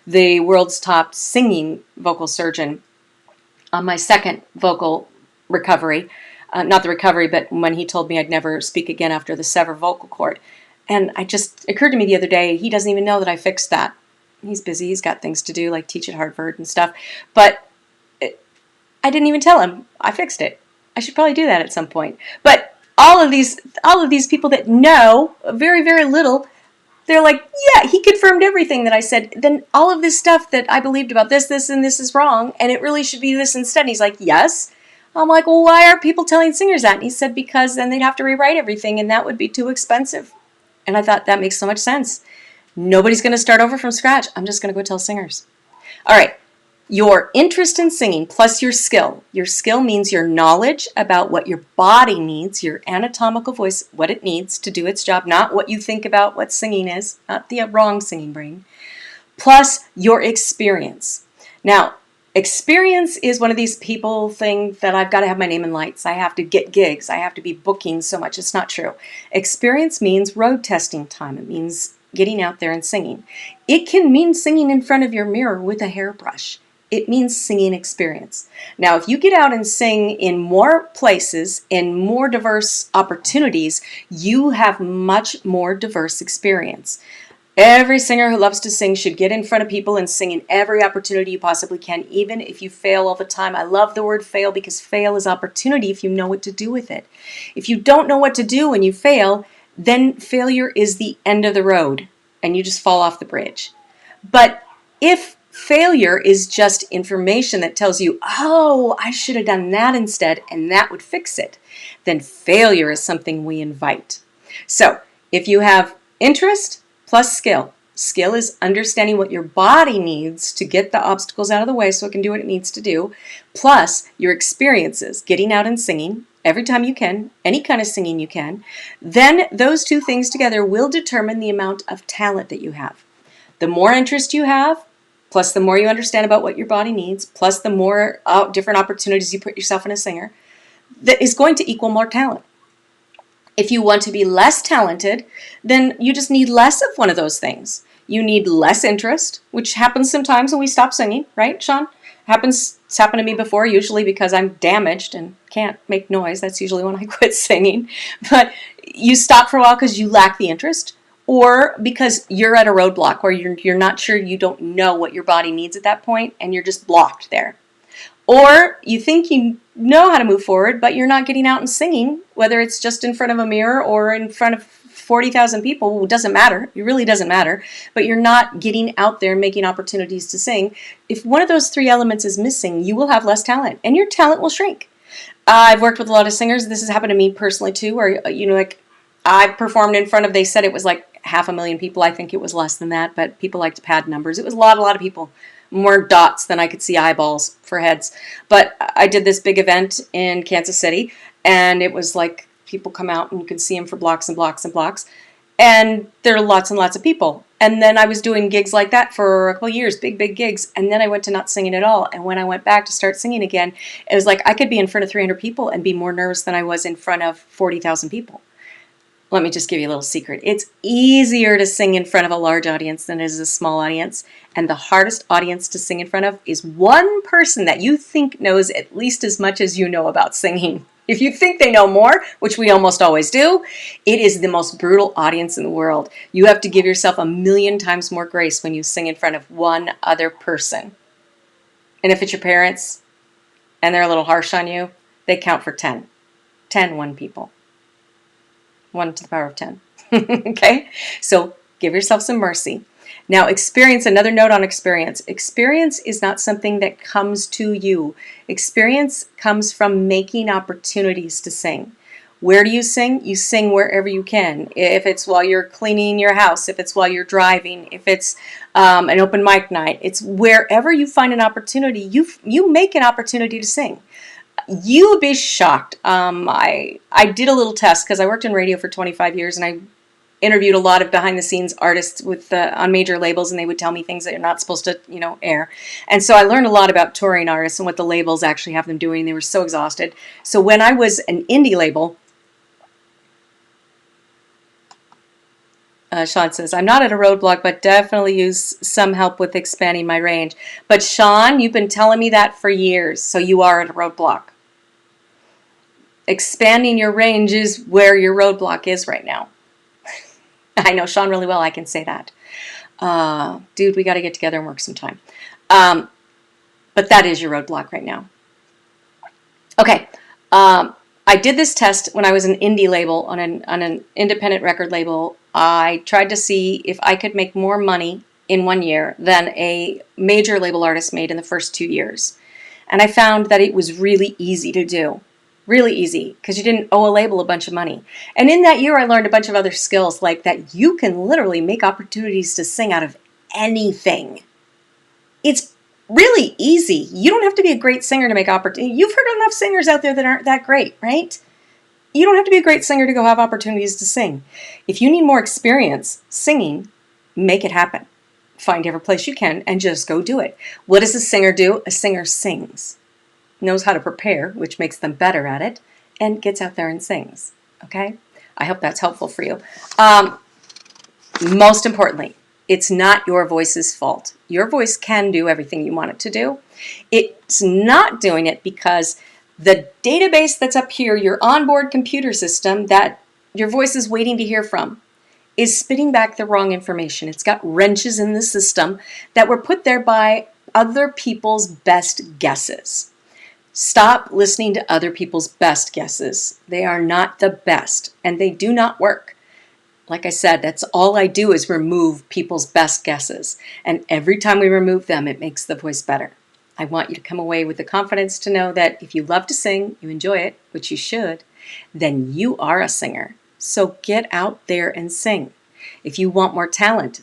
the world's top singing vocal surgeon on my second vocal recovery. Not the recovery, but when he told me I'd never speak again after the severed vocal cord. And it just occurred to me the other day, he doesn't even know that I fixed that. He's busy. He's got things to do, like teach at Harvard and stuff. But I didn't even tell him I fixed it. I should probably do that at some point. But all of these people that know very, very little, they're like, yeah, he confirmed everything that I said. Then all of this stuff that I believed about this, and this is wrong, and it really should be this instead. And he's like, yes. I'm like, well, why are people telling singers that? And he said, because then they'd have to rewrite everything, and that would be too expensive. And I thought, that makes so much sense. Nobody's going to start over from scratch. I'm just going to go tell singers. All right. Your interest in singing plus your skill. Your skill means your knowledge about what your body needs, your anatomical voice, what it needs to do its job, not what you think about what singing is, not the wrong singing brain, plus your experience. Now, experience is one of these people things that I've got to have my name in lights. I have to get gigs. I have to be booking so much. It's not true. Experience means road testing time. It means getting out there and singing. It can mean singing in front of your mirror with a hairbrush. It means singing experience. Now, if you get out and sing in more places, in more diverse opportunities, you have much more diverse experience. Every singer who loves to sing should get in front of people and sing in every opportunity you possibly can, even if you fail all the time. I love the word fail because fail is opportunity if you know what to do with it. If you don't know what to do when you fail, then failure is the end of the road and you just fall off the bridge. But if failure is just information that tells you, oh, I should have done that instead, and that would fix it, then failure is something we invite. So if you have interest plus skill, skill is understanding what your body needs to get the obstacles out of the way so it can do what it needs to do, plus your experiences, getting out and singing every time you can, any kind of singing you can, then those two things together will determine the amount of talent that you have. The more interest you have, plus the more you understand about what your body needs, plus the more different opportunities you put yourself in as a singer, that is going to equal more talent. If you want to be less talented, then you just need less of one of those things. You need less interest, which happens sometimes when we stop singing, right, Sean? It's happened to me before, usually because I'm damaged and can't make noise. That's usually when I quit singing. But you stop for a while because you lack the interest, or because you're at a roadblock where you're not sure, you don't know what your body needs at that point, and you're just blocked there. Or you think you know how to move forward, but you're not getting out and singing, whether it's just in front of a mirror or in front of 40,000 people. It doesn't matter. It really doesn't matter. But you're not getting out there and making opportunities to sing. If one of those three elements is missing, you will have less talent, and your talent will shrink. I've worked with a lot of singers. This has happened to me personally too, where, like, I performed in front of, they said it was like 500,000 people. I think it was less than that, but people like to pad numbers. It was a lot of people. More dots than I could see eyeballs for heads. But I did this big event in Kansas City, and it was like people come out and you can see them for blocks and blocks and blocks. And there are lots and lots of people. And then I was doing gigs like that for a couple of years, big gigs. And then I went to not singing at all. And when I went back to start singing again, it was like I could be in front of 300 people and be more nervous than I was in front of 40,000 people. Let me just give you a little secret. It's easier to sing in front of a large audience than it is a small audience. And the hardest audience to sing in front of is one person that you think knows at least as much as you know about singing. If you think they know more, which we almost always do, it is the most brutal audience in the world. You have to give yourself 1,000,000 times more grace when you sing in front of one other person. And if it's your parents and they're a little harsh on you, they count for 10. 1 people. 1 to the power of 10. Okay? So give yourself some mercy. Now, experience, another note on experience. Experience is not something that comes to you. Experience comes from making opportunities to sing. Where do you sing? You sing wherever you can. If it's while you're cleaning your house, if it's while you're driving, if it's an open mic night, it's wherever you find an opportunity, you make an opportunity to sing. You would be shocked. I did a little test because I worked in radio for 25 years, and I interviewed a lot of behind-the-scenes artists with on major labels, and they would tell me things that you're not supposed to, air. And so I learned a lot about touring artists and what the labels actually have them doing. They were so exhausted. So when I was an indie label, Sean says, I'm not at a roadblock, but definitely use some help with expanding my range. But Sean, you've been telling me that for years, so you are at a roadblock. Expanding your range is where your roadblock is right now. I know Sean really well, I can say that. Dude, we got to get together and work some time. But that is your roadblock right now. Okay. I did this test when I was an indie label on an independent record label. I tried to see if I could make more money in 1 year than a major label artist made in the first 2 years. And I found that it was really easy to do. Really easy, because you didn't owe a label a bunch of money. And in that year, I learned a bunch of other skills, like that you can literally make opportunities to sing out of anything. It's really easy. You don't have to be a great singer to make opportunities. You've heard enough singers out there that aren't that great, right? You don't have to be a great singer to go have opportunities to sing. If you need more experience singing, make it happen. Find every place you can and just go do it. What does a singer do? A singer sings. Knows how to prepare, which makes them better at it, and gets out there and sings. Okay? I hope that's helpful for you. Most importantly, it's not your voice's fault. Your voice can do everything you want it to do. It's not doing it because the database that's up here, your onboard computer system that your voice is waiting to hear from, is spitting back the wrong information. It's got wrenches in the system that were put there by other people's best guesses. Stop listening to other people's best guesses. They are not the best, and they do not work. Like I said, that's all I do is remove people's best guesses. And every time we remove them, it makes the voice better. I want you to come away with the confidence to know that if you love to sing, you enjoy it, which you should, then you are a singer. So get out there and sing. If you want more talent,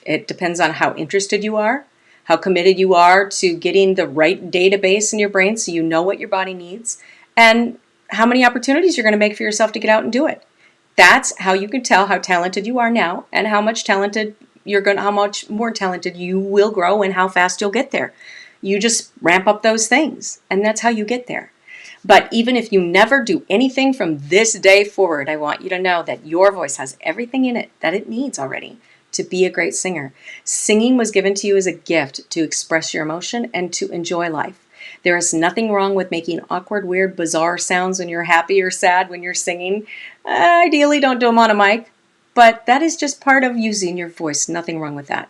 it depends on how interested you are, how committed you are to getting the right database in your brain so you know what your body needs, and how many opportunities you're going to make for yourself to get out and do it. That's how you can tell how talented you are now and how much more talented you will grow and how fast you'll get there. You just ramp up those things, and that's how you get there. But even if you never do anything from this day forward, I want you to know that your voice has everything in it that it needs already to be a great singer. Singing was given to you as a gift to express your emotion and to enjoy life. There is nothing wrong with making awkward, weird, bizarre sounds when you're happy or sad when you're singing. Ideally, don't do them on a mic, but that is just part of using your voice. Nothing wrong with that.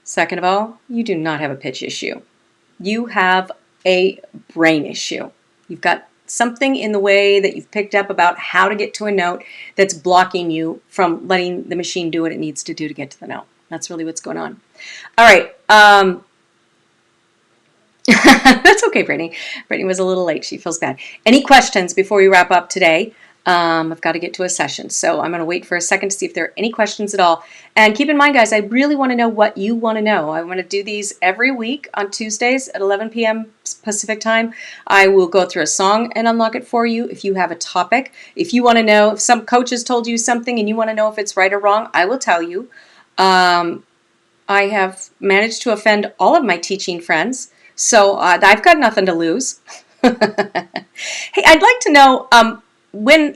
Second of all, you do not have a pitch issue. You have a brain issue. You've got something in the way that you've picked up about how to get to a note that's blocking you from letting the machine do what it needs to do to get to the note. That's really what's going on. All right. That's okay, Brittany. Brittany was a little late. She feels bad. Any questions before we wrap up today? I've got to get to a session, so I'm going to wait for a second to see if there are any questions at all. And keep in mind, guys, I really want to know what you want to know. I want to do these every week on Tuesdays at 11 p.m. Pacific time. I will go through a song and unlock it for you. If you have a topic, if you want to know if some coach has told you something and you want to know if it's right or wrong, I will tell you. I have managed to offend all of my teaching friends, so I've got nothing to lose. Hey, I'd like to know when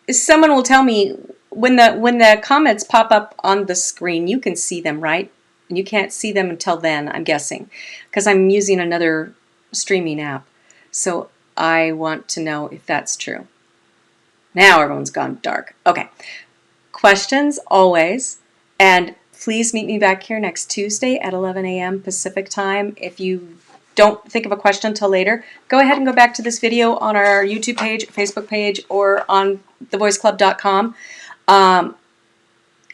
someone will tell me when the comments pop up on the screen, you can see them, right? And you can't see them until then, I'm guessing, because I'm using another streaming app. So I want to know if that's true. Now everyone's gone dark. Okay. Questions always, and please meet me back here next Tuesday at 11 a.m. Pacific time. If you don't think of a question until later, go ahead and go back to this video on our YouTube page, Facebook page, or on thevoiceclub.com.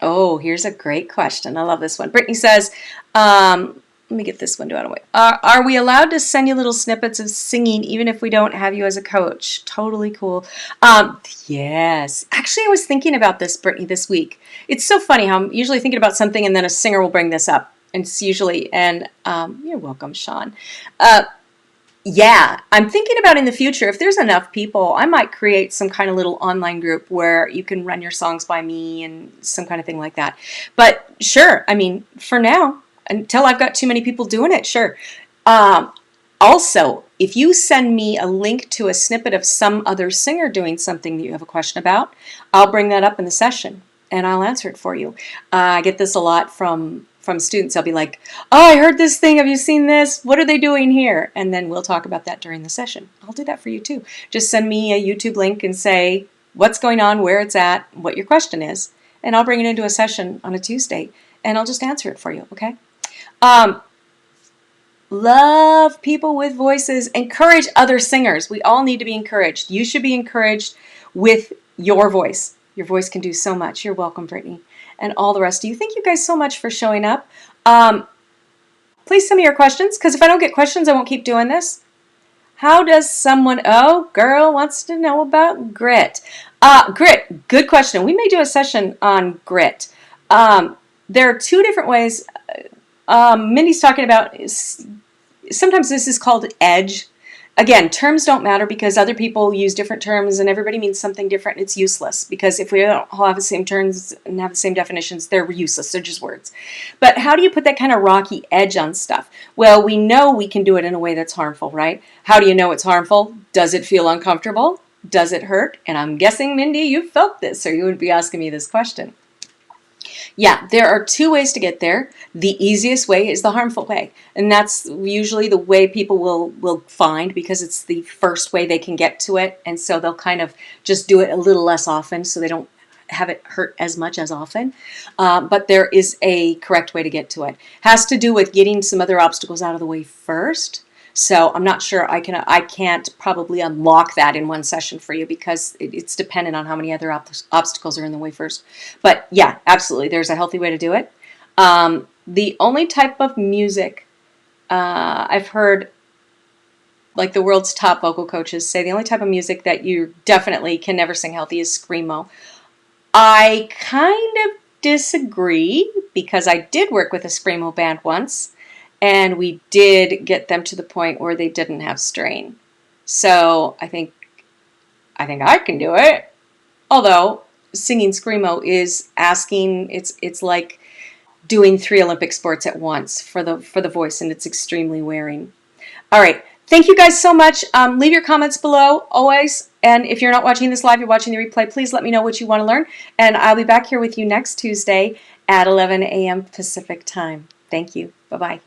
Oh, here's a great question. I love this one. Brittany says, let me get this window out of the way. Are we allowed to send you little snippets of singing even if we don't have you as a coach? Totally cool. Yes. Actually, I was thinking about this, Brittany, this week. It's so funny how I'm usually thinking about something and then a singer will bring this up. And it's usually, and you're welcome, Sean. Yeah, I'm thinking about in the future, if there's enough people, I might create some kind of little online group where you can run your songs by me and some kind of thing like that. But sure, I mean, for now, until I've got too many people doing it, sure. Um, Also, if you send me a link to a snippet of some other singer doing something that you have a question about, I'll bring that up in the session and I'll answer it for you. I get this a lot from students. They'll be like, "Oh, I heard this thing. Have you seen this? What are they doing here?" And then we'll talk about that during the session. I'll do that for you too. Just send me a YouTube link and say what's going on, where it's at, what your question is, and I'll bring it into a session on a Tuesday and I'll just answer it for you. Okay. Um, Love people with voices. Encourage other singers. We all need to be encouraged. You should be encouraged with your voice. Your voice can do so much. You're welcome, Brittany, and all the rest of you. Thank you guys so much for showing up. Please send me your questions, because if I don't get questions, I won't keep doing this. How does someone, oh, girl wants to know about grit. Grit, good question. We may do a session on grit. There are two different ways. Mindy's talking about, sometimes this is called edge. Again, terms don't matter because other people use different terms and everybody means something different. It's useless because if we don't all have the same terms and have the same definitions, they're useless. They're just words. But how do you put that kind of rocky edge on stuff? Well, we know we can do it in a way that's harmful, right? How do you know it's harmful? Does it feel uncomfortable? Does it hurt? And I'm guessing, Mindy, you've felt this or you would be asking me this question. Yeah, there are two ways to get there. The easiest way is the harmful way. And that's usually the way people will find because it's the first way they can get to it. And so they'll kind of just do it a little less often so they don't have it hurt as much as often. But there is a correct way to get to it. Has to do with getting some other obstacles out of the way first. So I'm not sure I can't probably unlock that in one session for you because it's dependent on how many other obstacles are in the way first. But yeah, absolutely, there's a healthy way to do it. The only type of music I've heard, like the world's top vocal coaches say, the only type of music that you definitely can never sing healthy is screamo. I kind of disagree because I did work with a screamo band once. And we did get them to the point where they didn't have strain. So I think I can do it. Although singing screamo is asking, it's like doing 3 Olympic sports at once for the voice, and it's extremely wearing. All right. Thank you guys so much. Leave your comments below always. And if you're not watching this live, you're watching the replay, please let me know what you want to learn. And I'll be back here with you next Tuesday at 11 a.m. Pacific time. Thank you. Bye-bye.